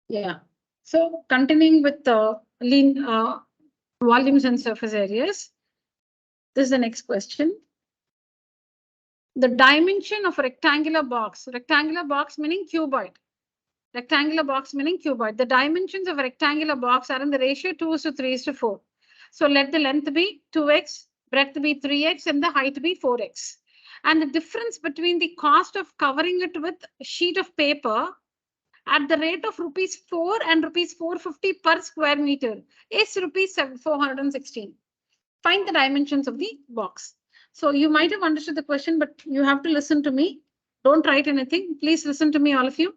Yeah. So continuing with the volumes and surface areas. This is the next question. The dimension of a rectangular box meaning cuboid. Rectangular box meaning cuboid. The dimensions of a rectangular box are in the ratio 2:3:4. So let the length be 2x, breadth be 3x, and the height be 4x. And the difference between the cost of covering it with a sheet of paper at the rate of rupees 4 and rupees 450 per square meter is rupees 416. Find the dimensions of the box. So you might have understood the question, but you have to listen to me. Don't write anything. Please listen to me, all of you.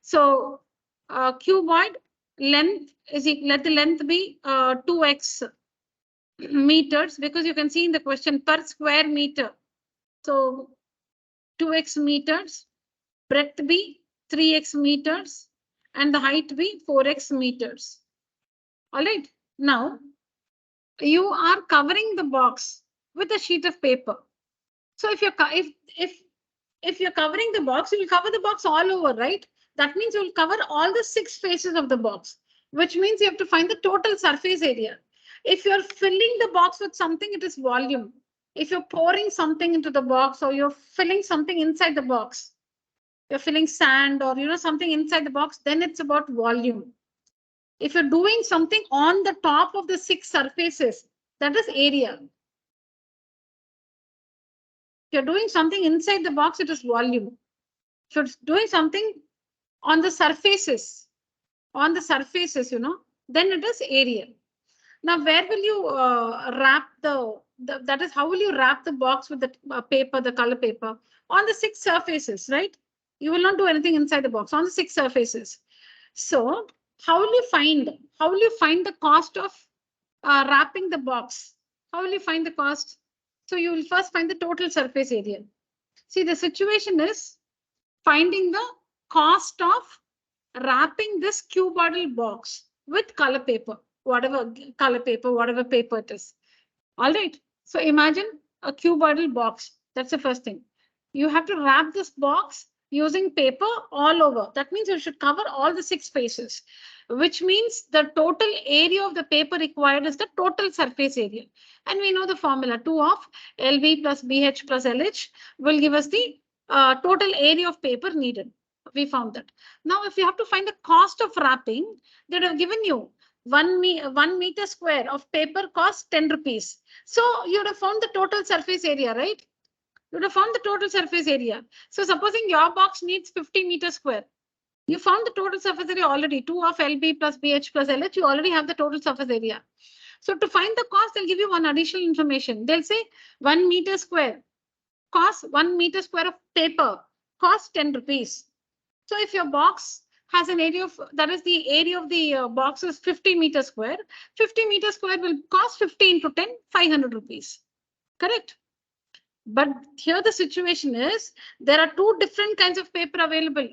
So cuboid length is let the length be 2x meters, because you can see in the question per square meter. So 2x meters, breadth be 3x meters, and the height be 4x meters. All right. Now you are covering the box with a sheet of paper. So if you're covering the box, you will cover the box all over, right? That means you will cover all the 6 faces of the box, which means you have to find the total surface area. If you're filling the box with something, it is volume. If you're pouring something into the box, or you're filling something inside the box, you're filling sand or something inside the box, then it's about volume. If you're doing something on the top of the 6 surfaces, that is area. If you're doing something inside the box, it is volume. If you're doing something on the surfaces, then it is area. Now, where will you wrap that is, how will you wrap the box with the paper, the color paper? On the 6 surfaces, right? You will not do anything inside the box, on the 6 surfaces. So how will you find the cost of wrapping the box? How will you find the cost? So you will first find the total surface area. See, the situation is finding the cost of wrapping this cuboidal box with color paper, whatever color paper, whatever paper it is. All right. So imagine a cuboidal box. That's the first thing. You have to wrap this box using paper all over. That means you should cover all the 6 faces, which means the total area of the paper required is the total surface area. And we know the formula 2 of LB plus BH plus LH will give us the total area of paper needed. We found that. Now, if you have to find the cost of wrapping, they have given you 1 meter square of paper costs 10 rupees. So you would have found the total surface area, right? You would have found the total surface area. So supposing your box needs 50 meters square. You found the total surface area already. 2 of LB plus BH plus LH, you already have the total surface area. So to find the cost, they'll give you one additional information. They'll say 1 meter square costs 1 meter square of paper costs 10 rupees. So if your box has an area of, that is the area of the box is 50 meters square, 50 meters square will cost 50 into 10, 500 rupees. Correct? But here the situation is, there are 2 different kinds of paper available.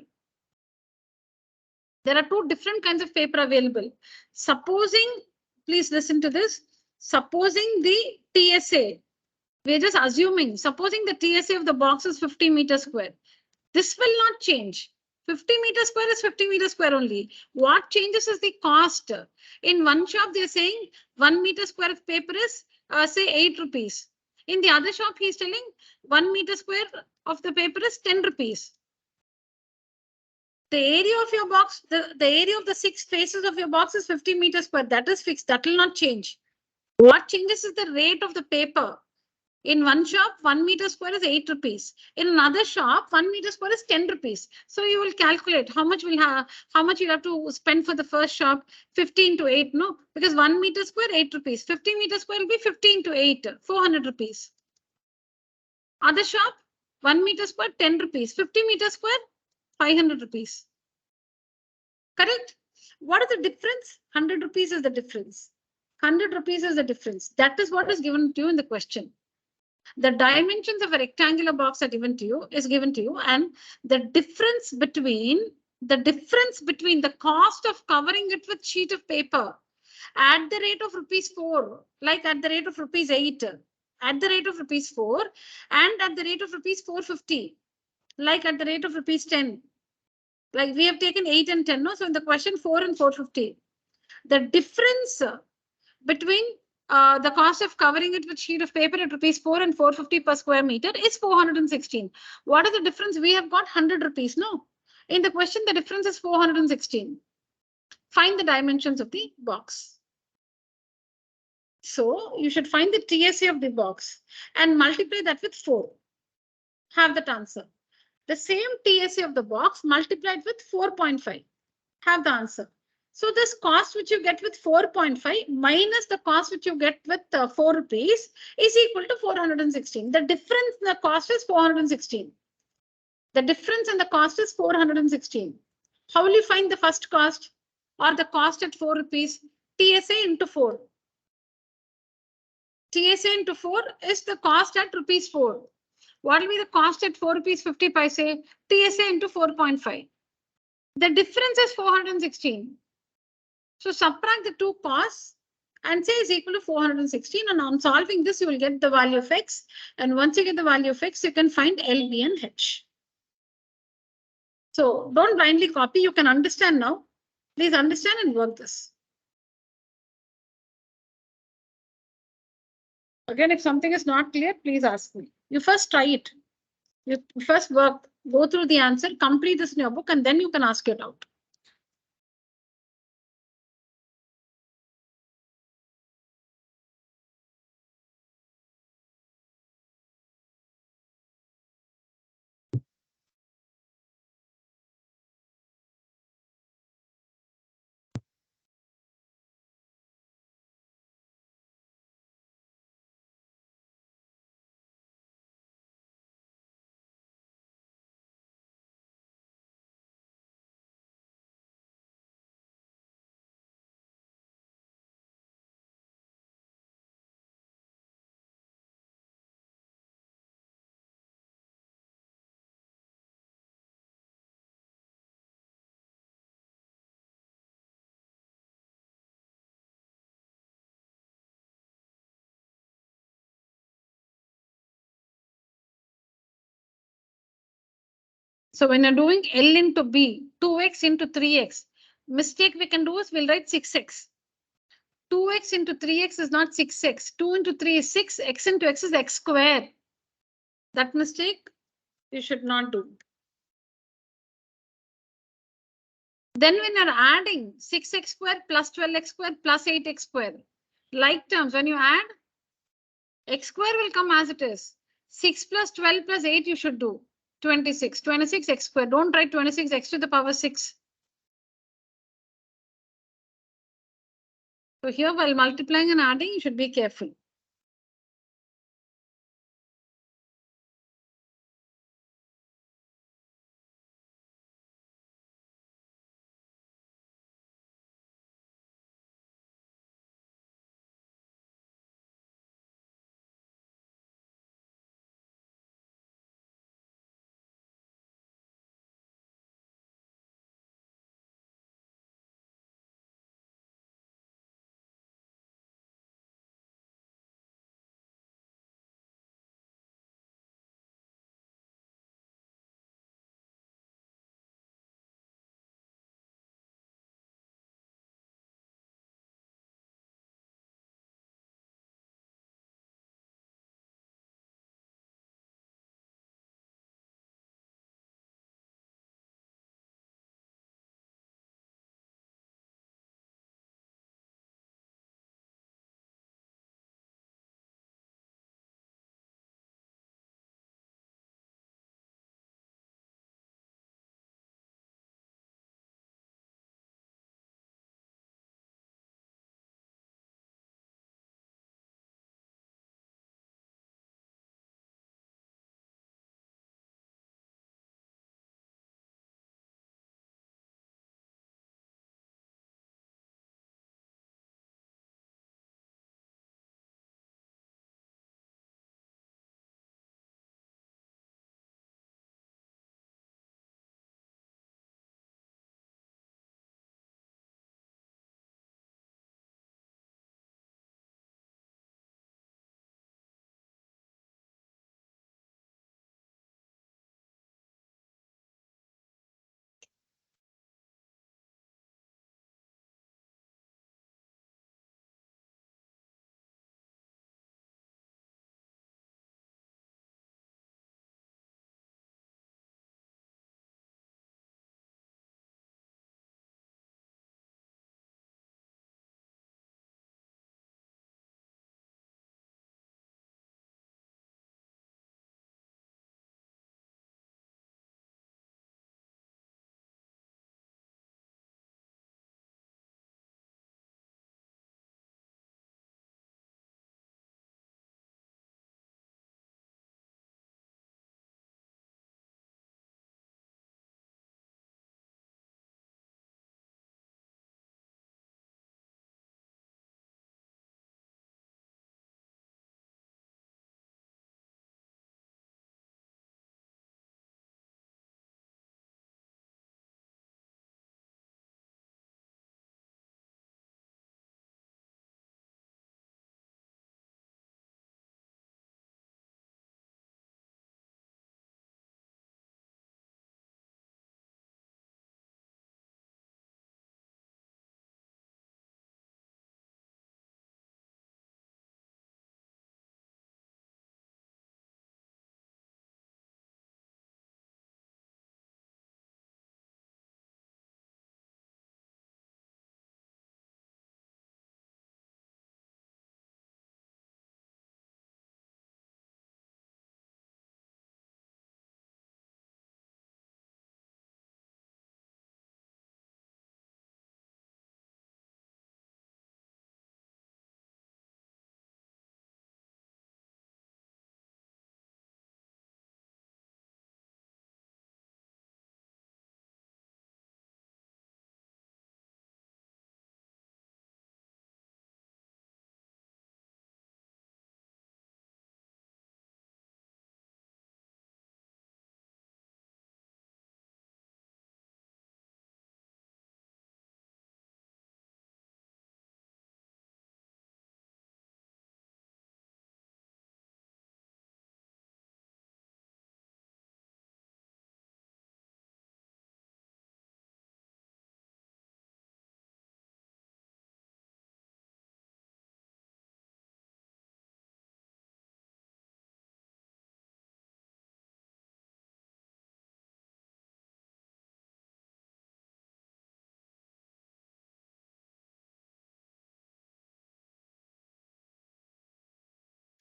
There are 2 different kinds of paper available. Supposing, please listen to this, supposing the TSA, we're just assuming, supposing the TSA of the box is 50 meters square. This will not change. 50 meters square is 50 meters square only. What changes is the cost. In one shop, they're saying 1 meter square of paper is say 8 rupees. In the other shop, he's telling 1 meter square of the paper is 10 rupees. The area of your box, the area of the 6 faces of your box is 50 meters square. That is fixed. That will not change. What changes is the rate of the paper. In one shop, 1 meter square is 8 rupees. In another shop, 1 meter square is 10 rupees. So you will calculate how much you'll have to spend for the first shop, 15 to 8, no? Because 1 meter square, 8 rupees. 50 meter square will be 15 to 8, 400 rupees. Other shop, 1 meter square, 10 rupees. 50 meter square, 500 rupees. Correct? What is the difference? 100 rupees is the difference. 100 rupees is the difference. That is what is given to you in the question. The dimensions of a rectangular box are given to you, and the difference between the cost of covering it with sheet of paper at the rate of rupees 4, like at the rate of rupees 8, at the rate of rupees 4, and at the rate of rupees 450, like at the rate of rupees 10. Like we have taken 8 and 10. No? So in the question 4 and 450, the difference between the cost of covering it with sheet of paper at rupees 4 and 450 per square meter is 416. What is the difference? We have got 100 rupees. No. In the question, the difference is 416. Find the dimensions of the box. So you should find the TSA of the box and multiply that with 4. Have that answer. The same TSA of the box multiplied with 4.5. Have the answer. So this cost which you get with 4.5 minus the cost which you get with 4 rupees is equal to 416. The difference in the cost is 416. The difference in the cost is 416. How will you find the first cost or the cost at 4 rupees? TSA into 4. TSA into 4 is the cost at rupees 4. What will be the cost at 4 rupees 50 paise? TSA into 4.5. The difference is 416. So subtract the two costs and say is equal to 416. And on solving this, you will get the value of x. And once you get the value of x, you can find L, B, and H. So don't blindly copy. You can understand now. Please understand and work this. Again, if something is not clear, please ask me. You first try it. You first work, go through the answer, complete this in your book, and then you can ask it out. So when you're doing L into B, 2x into 3x, mistake we can do is we'll write 6x. 2x into 3x is not 6x. 2 into 3 is 6. X into x is x square. That mistake you should not do. Then when you're adding 6x squared plus 12x squared plus 8x squared, like terms, when you add, x square will come as it is. 6 plus 12 plus 8 you should do. 26. 26 x squared. Don't write 26 x to the power 6. So here while multiplying and adding, you should be careful.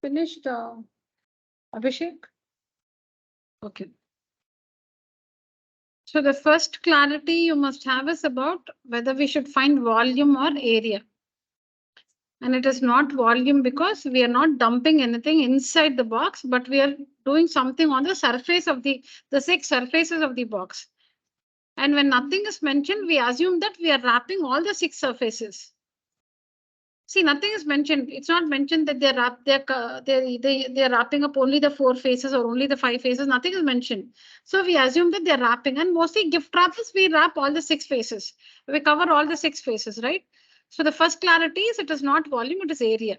Finished, Abhishek? Okay. So the first clarity you must have is about whether we should find volume or area. And it is not volume because we are not dumping anything inside the box, but we are doing something on the surface of the 6 surfaces of the box. And when nothing is mentioned, we assume that we are wrapping all the 6 surfaces. See, nothing is mentioned. It's not mentioned that they're wrapping up only the 4 faces or only the 5 faces. Nothing is mentioned. So we assume that they're wrapping, and mostly gift wrappers, we wrap all the 6 faces. We cover all the 6 faces, right? So the first clarity is it is not volume, it is area.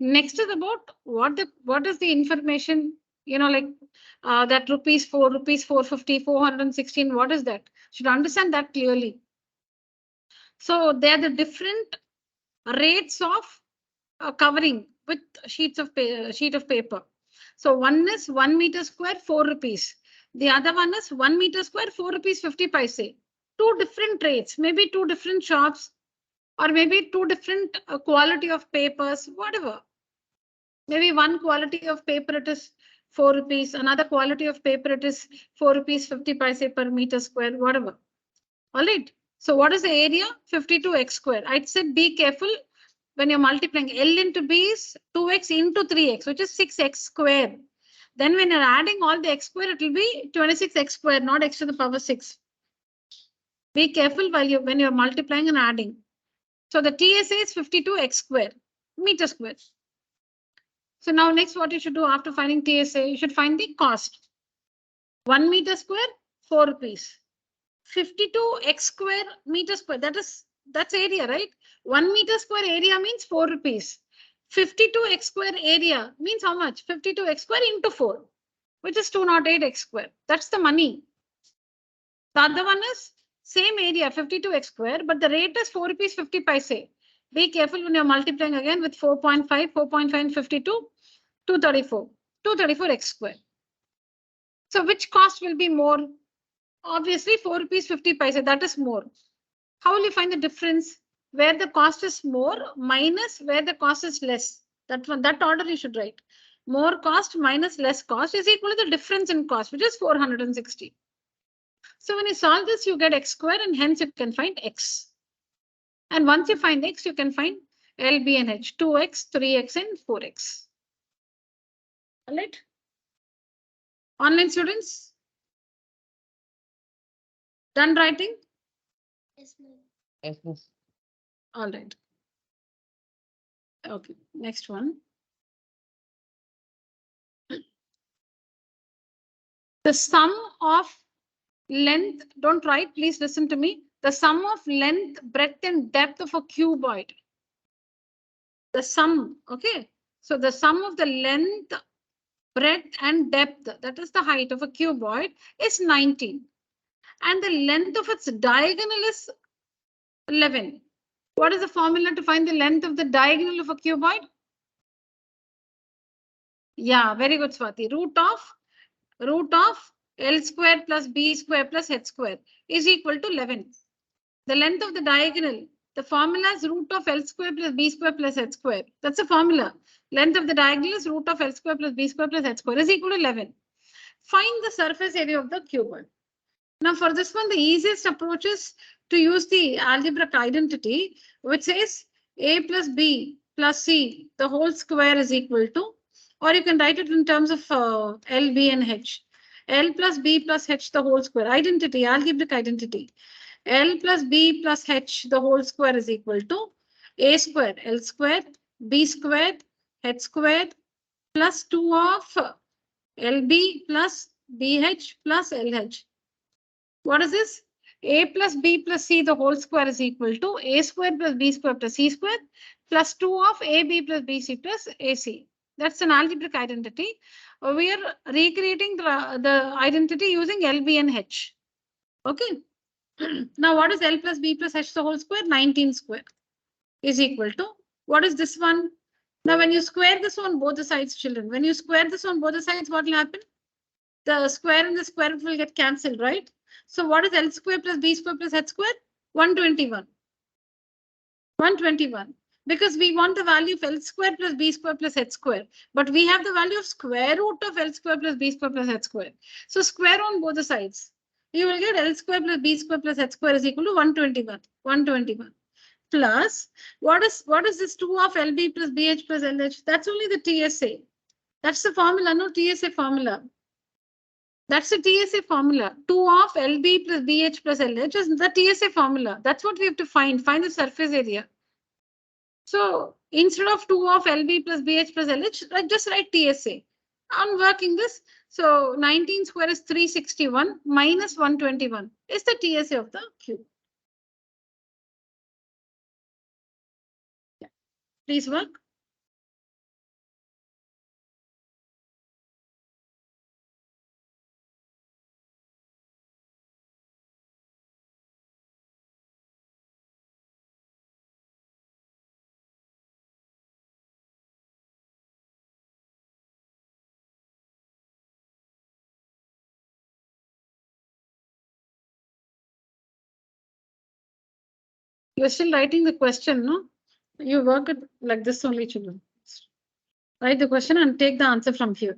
Next is about what is the information, like that rupees 4, rupees 450, 416, what is that? Should understand that clearly. So they are the different rates of covering with sheet of paper. So one is 1 meter square, 4 rupees. The other one is 1 meter square, 4 rupees 50 paise. 2 different rates, maybe 2 different shops, or maybe 2 different quality of papers, whatever. Maybe one quality of paper it is 4 rupees, another quality of paper it is 4 rupees 50 paise per meter square, whatever. All right. So what is the area? 52x square. I said be careful when you're multiplying. L into B is 2x into 3x, which is 6x square. Then when you're adding all the x square, it will be 26x square, not x to the power 6. Be careful when you're multiplying and adding. So the TSA is 52x square, meter square. So now next what you should do after finding TSA, you should find the cost. 1 meter square, 4 rupees. 52x square meter square, that's area, right? 1 meter square area means 4 rupees. 52x square area means how much? 52x square into 4, which is 208x square. That's the money. The other one is same area, 52x square, but the rate is 4 rupees 50 paise. Be careful when you're multiplying again with 4.5, 4.5 and 52, 234, 234x square. So which cost will be more? Obviously 4 rupees 50 paise, that is more. How will you find the difference? Where the cost is more minus where the cost is less. That order you should write. More cost minus less cost is equal to the difference in cost, which is 460. So when you solve this, you get x square, and hence you can find x. And once you find x, you can find L, B, and H, 2x, 3x, and 4x. All right. Online students? Done writing? Yes, ma'am. Yes, miss. All right. Okay, next one. The sum of length, don't write, please listen to me. The sum of length, breadth, and depth of a cuboid. The sum, okay? So the sum of the length, breadth, and depth, that is the height of a cuboid, is 19. And the length of its diagonal is 11. What is the formula to find the length of the diagonal of a cuboid? Yeah, very good, Swati. Root of L square plus B square plus H square is equal to 11. The length of the diagonal, the formula is root of L square plus B square plus H square. That's the formula. Length of the diagonal is root of L square plus B square plus H square is equal to 11. Find the surface area of the cuboid. Now for this one, the easiest approach is to use the algebraic identity, which says A plus B plus C, the whole square is equal to, or you can write it in terms of L, B, and H. L plus B plus H, the whole square. Identity, algebraic identity. L plus B plus H, the whole square is equal to A squared, L squared, B squared, H squared, plus 2 of LB plus BH plus LH. What is this? A plus B plus C, the whole square is equal to A squared plus B squared plus C squared plus 2 of AB plus BC plus AC. That's an algebraic identity. We are recreating the identity using LB and H. Okay. Now, what is L plus B plus H the whole square? 19 square is equal to, what is this one? Now, when you square this on both the sides, children, when you square this on both the sides, what will happen? The square and the square root will get cancelled, right? So what is L square plus B square plus H square? 121. 121. because we want the value of L square plus B square plus H square. But we have the value of square root of L square plus B square plus H square. So square on both the sides. You will get L square plus B square plus H square is equal to 121. 121. Plus, what is this 2 of LB plus BH plus LH? That's only the TSA. That's the formula, no TSA formula. That's the TSA formula. 2 of LB plus BH plus LH is the TSA formula. That's what we have to find the surface area. So instead of 2 of LB plus BH plus LH, just write TSA. I'm working this. So 19 square is 361 minus 121 is the TSA of the cube. Yeah. Please work. You're still writing the question, no? You work it like this only, children. Write the question and take the answer from here.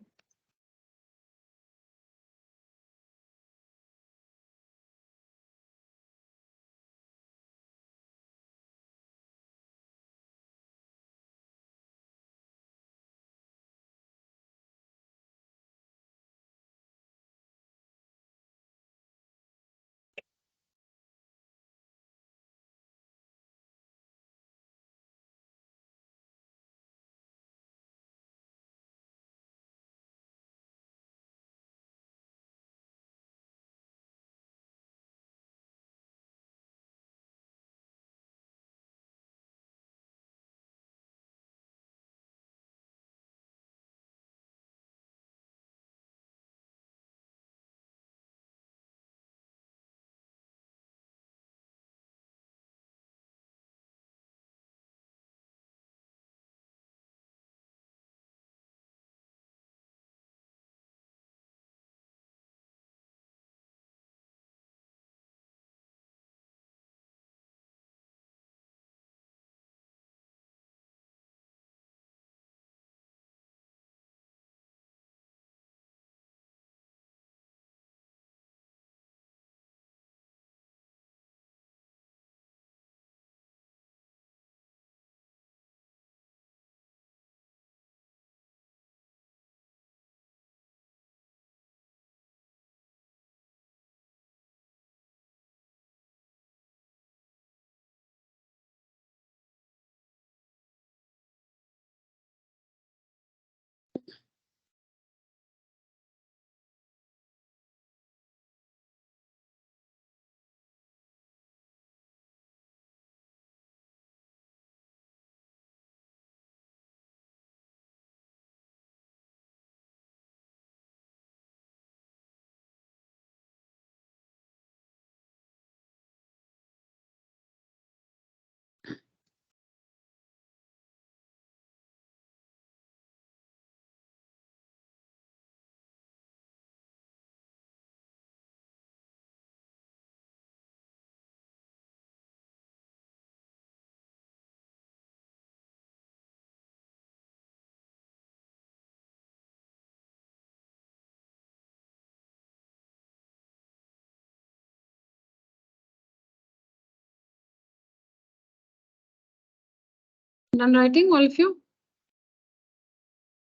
Done writing, all of you?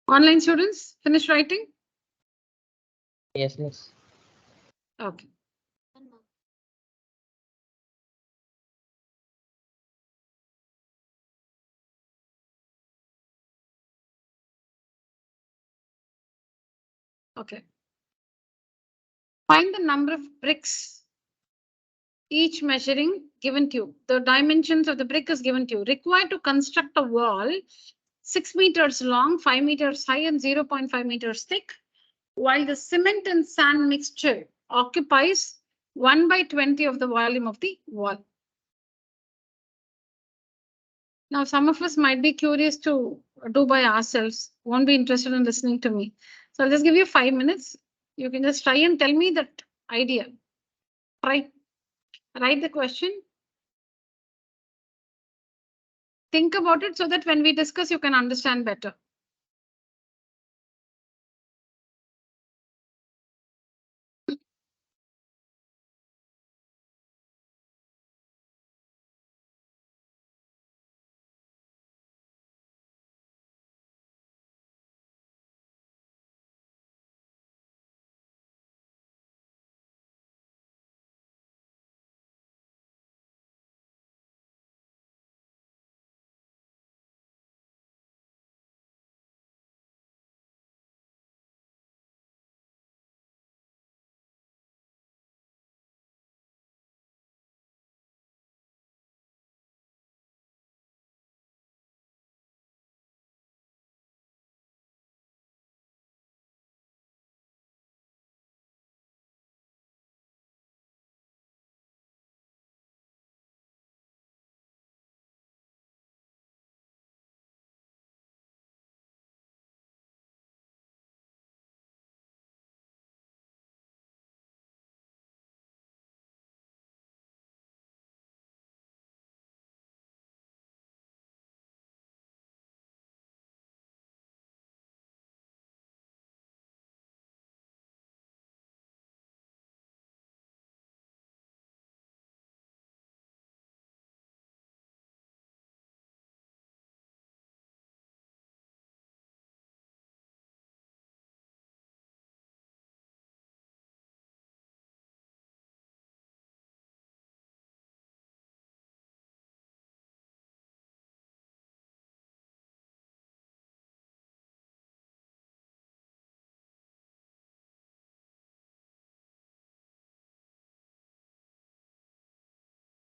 Online students, finish writing? Yes, miss. Okay. Okay. Find the number of bricks, each measuring given to you. The dimensions of the brick is given to you. Required to construct a wall 6 meters long, 5 meters high, and 0.5 meters thick, while the cement and sand mixture occupies 1/20 of the volume of the wall. Now, some of us might be curious to do by ourselves, won't be interested in listening to me. So I'll just give you 5 minutes. You can just try and tell me that idea. Try. Write the question. Think about it so that when we discuss, you can understand better.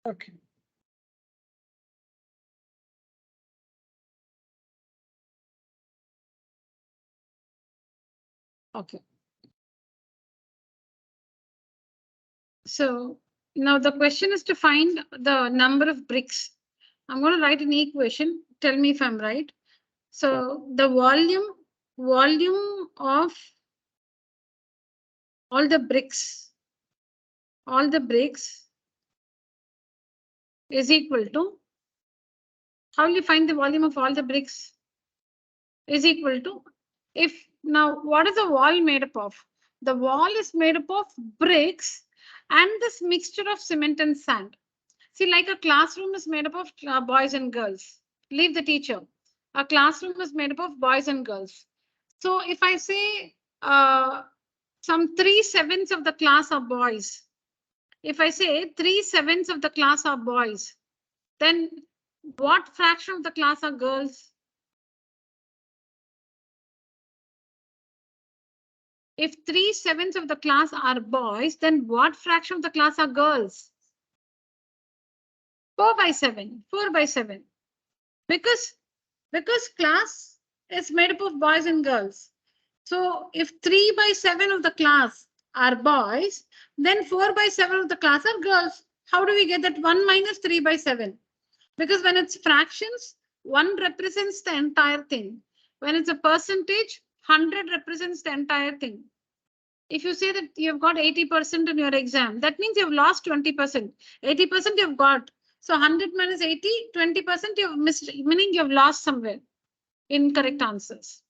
Okay. Okay. So now the question is to find the number of bricks. I'm going to write an equation. Tell me if I'm right. So the volume of all the bricks is equal to, how will you find the volume of all the bricks? Is equal to, if now what is the wall made up of? The wall is made up of bricks and this mixture of cement and sand. See, like a classroom is made up of boys and girls. Leave the teacher. A classroom is made up of boys and girls. So if I say some 3/7 of the class are boys, if I say 3/7 of the class are boys, then what fraction of the class are girls? If 3/7 of the class are boys, then what fraction of the class are girls? 4/7. 4/7. Because class is made up of boys and girls. So if 3/7 of the class are boys, then 4/7 of the class are girls. How do we get that 1 minus 3/7? Because when it's fractions, 1 represents the entire thing. When it's a percentage, 100 represents the entire thing. If you say that you've got 80% in your exam, that means you've lost 20%. 80% you've got. So 100 minus 80, 20% you've missed, meaning you've lost somewhere. Incorrect answers.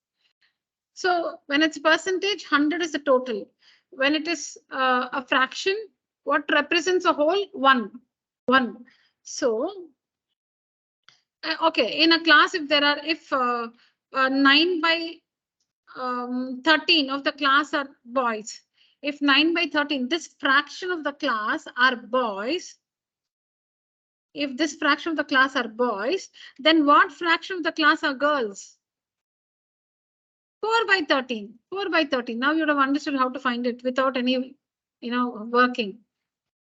So when it's percentage, 100 is the total. When it is a fraction, what represents a whole? 1. 1. So, okay, in a class, if there are, if 9/13 of the class are boys, if 9/13, this fraction of the class are boys, if this fraction of the class are boys, then what fraction of the class are girls? 4/13. 4/13. Now you would have understood how to find it without any, working.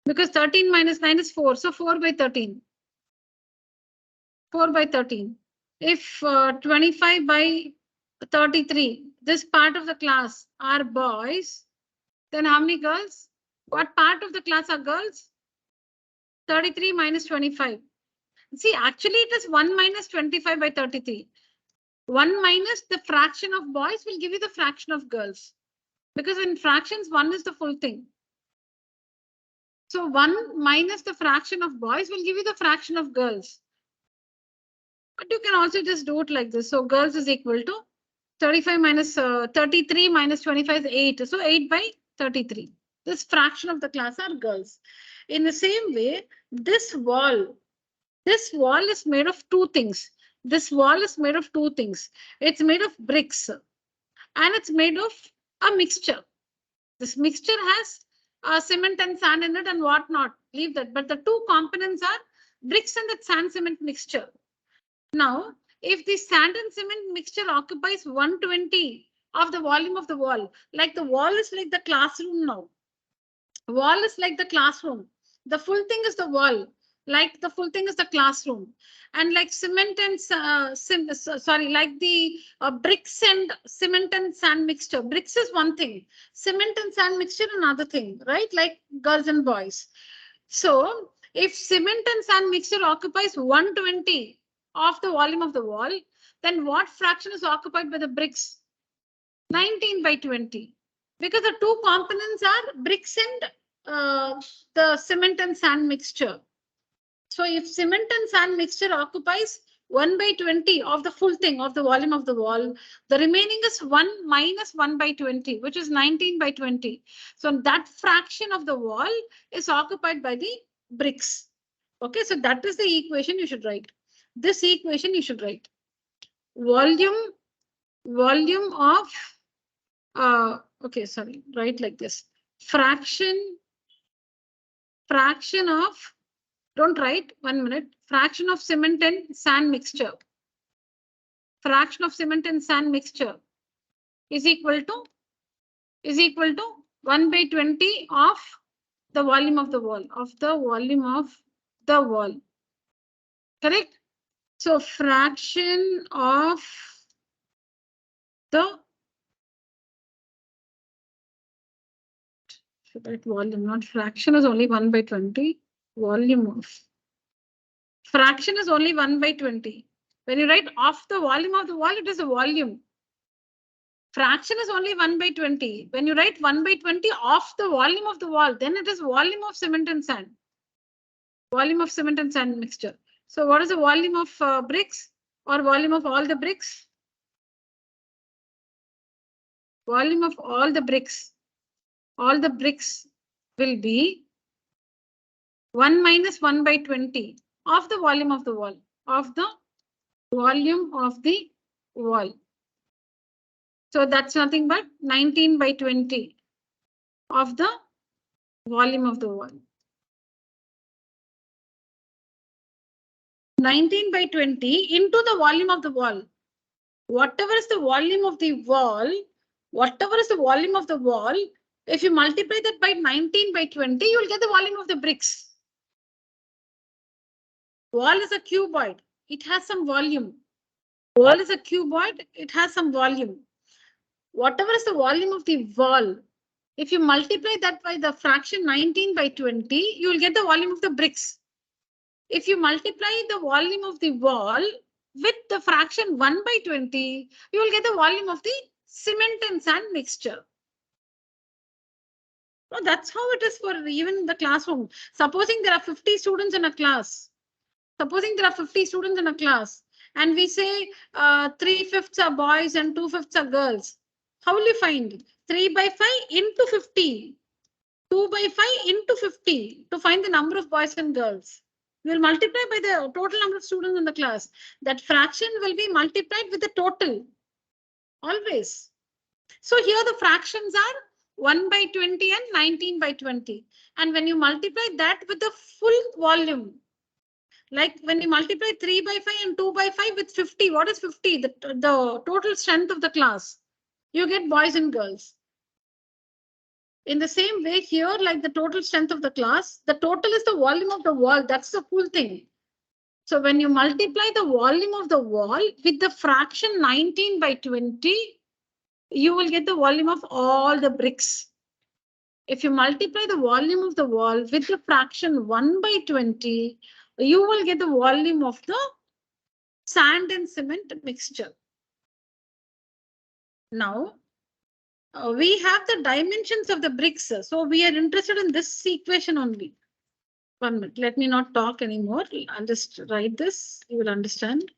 Because 13 minus 9 is 4. So 4/13. 4/13. If 25/33, this part of the class are boys, then how many girls? What part of the class are girls? 33 minus 25. See, actually it is 1 minus 25/33. 1 minus the fraction of boys will give you the fraction of girls. Because in fractions, 1 is the full thing. So 1 minus the fraction of boys will give you the fraction of girls. But you can also just do it like this. So girls is equal to 35 minus 33 minus 25 is 8. So 8 by 33. This fraction of the class are girls. In the same way, this wall is made of two things. This wall is made of two things. It's made of bricks and it's made of a mixture. This mixture has cement and sand in it and whatnot. Leave that. But the two components are bricks and the sand cement mixture. Now, if the sand and cement mixture occupies 120 of the volume of the wall, like the wall is like the classroom now. Wall is like the classroom. The full thing is the wall. Like the full thing is the classroom. And like cement and like the bricks and cement and sand mixture. Bricks is one thing. Cement and sand mixture another thing, right? Like girls and boys. So if cement and sand mixture occupies 120 of the volume of the wall, then what fraction is occupied by the bricks? 19 by 20. Because the two components are bricks and the cement and sand mixture. So if cement and sand mixture occupies 1 by 20 of the full thing of the volume of the wall, the remaining is 1 minus 1 by 20, which is 19 by 20. So that fraction of the wall is occupied by the bricks. Okay, so that is the equation you should write. This equation you should write. Volume of okay, sorry, write like this. Fraction of, don't write, 1 minute. Fraction of cement and sand mixture. Fraction of cement and sand mixture is equal to 1 by 20 of the volume of the wall, Correct? So fraction of the volume, not fraction, is only 1 by 20. Volume of fraction is only 1 by 20. When you write off the volume of the wall, it is a volume. Fraction is only 1 by 20. When you write 1 by 20 off the volume of the wall, then it is volume of cement and sand. Volume of cement and sand mixture. So what is the volume of bricks or volume of all the bricks? Volume of all the bricks. All the bricks will be 1 minus 1 by 20 of the volume of the wall. Of the volume of the wall. So that's nothing but 19 by 20 of the volume of the wall. 19 by 20 into the volume of the wall. Whatever is the volume of the wall, if you multiply that by 19 by 20, you will get the volume of the bricks. Wall is a cuboid. It has some volume. Wall is a cuboid. It has some volume. Whatever is the volume of the wall, if you multiply that by the fraction 19 by 20, you will get the volume of the bricks. If you multiply the volume of the wall with the fraction 1 by 20, you will get the volume of the cement and sand mixture. Well, that's how it is for even in the classroom. Supposing there are 50 students in a class. And we say 3/5 are boys and 2/5 are girls. How will you find? 3 by 5 into 50. 2 by 5 into 50 to find the number of boys and girls. We will multiply by the total number of students in the class. That fraction will be multiplied with the total. Always. So here the fractions are 1 by 20 and 19 by 20. And when you multiply that with the full volume, like when you multiply 3 by 5 and 2 by 5 with 50, what is 50? The total strength of the class. You get boys and girls. In the same way here, like the total strength of the class, the total is the volume of the wall. That's the full thing. So when you multiply the volume of the wall with the fraction 19 by 20, you will get the volume of all the bricks. If you multiply the volume of the wall with the fraction 1 by 20, you will get the volume of the sand and cement mixture. Now, we have the dimensions of the bricks. So we are interested in this equation only. 1 minute. Let me not talk anymore. I'll just write this. You will understand.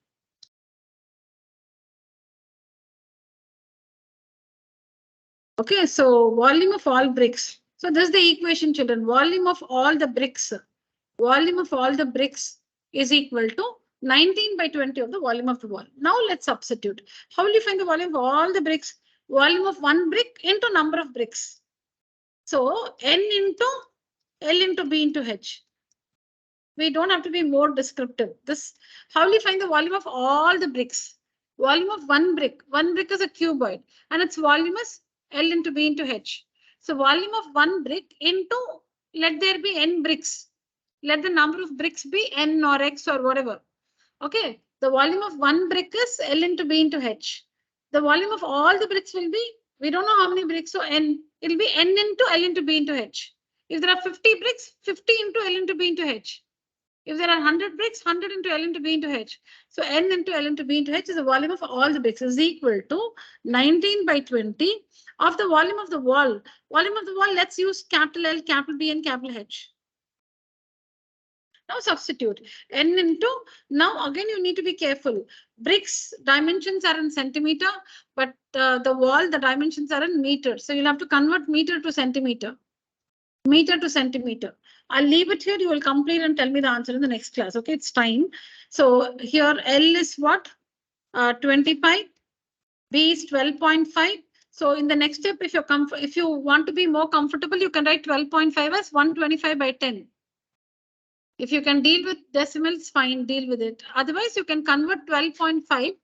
Okay, so volume of all bricks. So this is the equation, children. Volume of all the bricks. Volume of all the bricks is equal to 19 by 20 of the volume of the wall. Now let's substitute. How will you find the volume of all the bricks? Volume of one brick into number of bricks. So N into L into B into H. We don't have to be more descriptive. This, how will you find the volume of all the bricks? Volume of one brick. One brick is a cuboid and its volume is L into B into H. So volume of one brick into, let there be N bricks. Let the number of bricks be N or X or whatever. Okay. The volume of one brick is L into B into H. The volume of all the bricks will be, we don't know how many bricks, so N, it'll be N into L into B into H. If there are 50 bricks, 50 into L into B into H. If there are 100 bricks, 100 into L into B into H. So N into L into B into H is the volume of all the bricks is equal to 19 by 20 of the volume of the wall. Volume of the wall, let's use capital L, capital B and capital H. Now substitute N into, now again you need to be careful. Bricks dimensions are in centimeter, but the wall, the dimensions are in meter. So you'll have to convert meter to centimeter. Meter to centimeter. I'll leave it here. You will complete and tell me the answer in the next class. Okay, it's time. So here L is what? 25. B is 12.5. So in the next step, if you want to be more comfortable, you can write 12.5 as 125 by 10. If you can deal with decimals, fine, deal with it. Otherwise, you can convert 12.5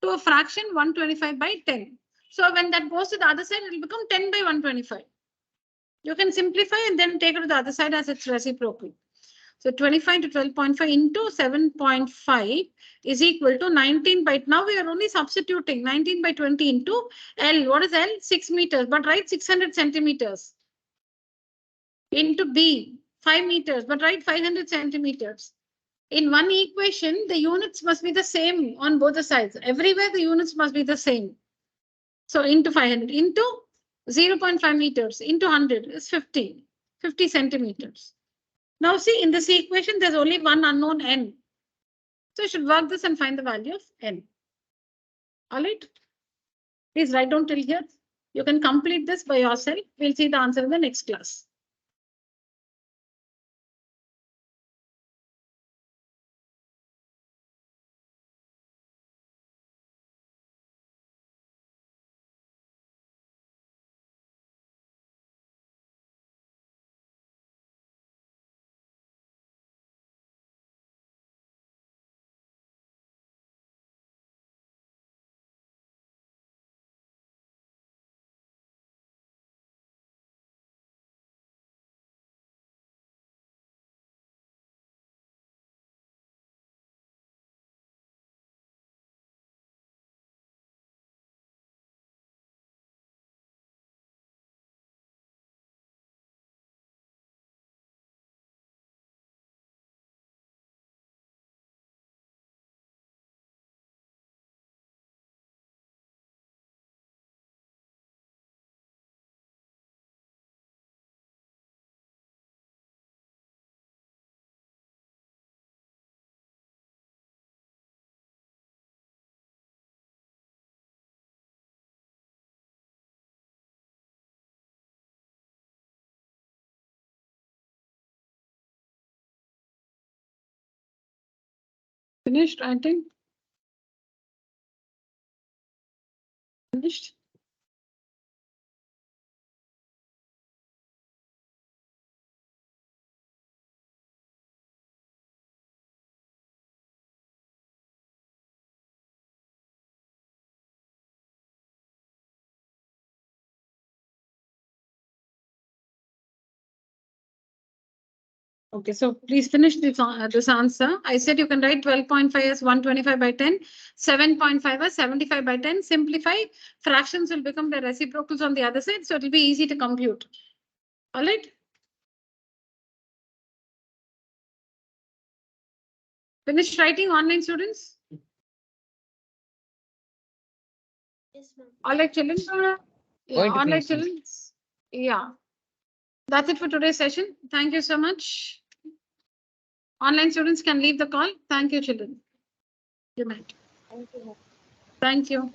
to a fraction 125 by 10. So when that goes to the other side, it will become 10 by 125. You can simplify and then take it to the other side as its reciprocal. So 25 to 12.5 into 7.5 is equal to 19 by, now we are only substituting 19 by 20 into L. What is L? 6 meters, but write 600 centimeters. Into B, 5 meters, but write 500 centimeters. In one equation, the units must be the same on both the sides. Everywhere the units must be the same. So into 500 into 0.5 meters into 100 is 50 centimeters. Now see, in this equation, there's only one unknown N. So you should work this and find the value of N. All right. Please write down till here. You can complete this by yourself. We'll see the answer in the next class. Finished writing? Finished? Okay, so please finish this answer. I said you can write 12.5 as 125 by 10, 7.5 as 75 by 10. Simplify. Fractions will become the reciprocals on the other side, so it will be easy to compute. All right. Finished writing, online students? Yes, ma'am. All right, children? Yeah, Going to all right, finish. children? Yeah. That's it for today's session. Thank you so much. Online students can leave the call. Thank you, children. Good night. Thank you, ma'am. Thank you.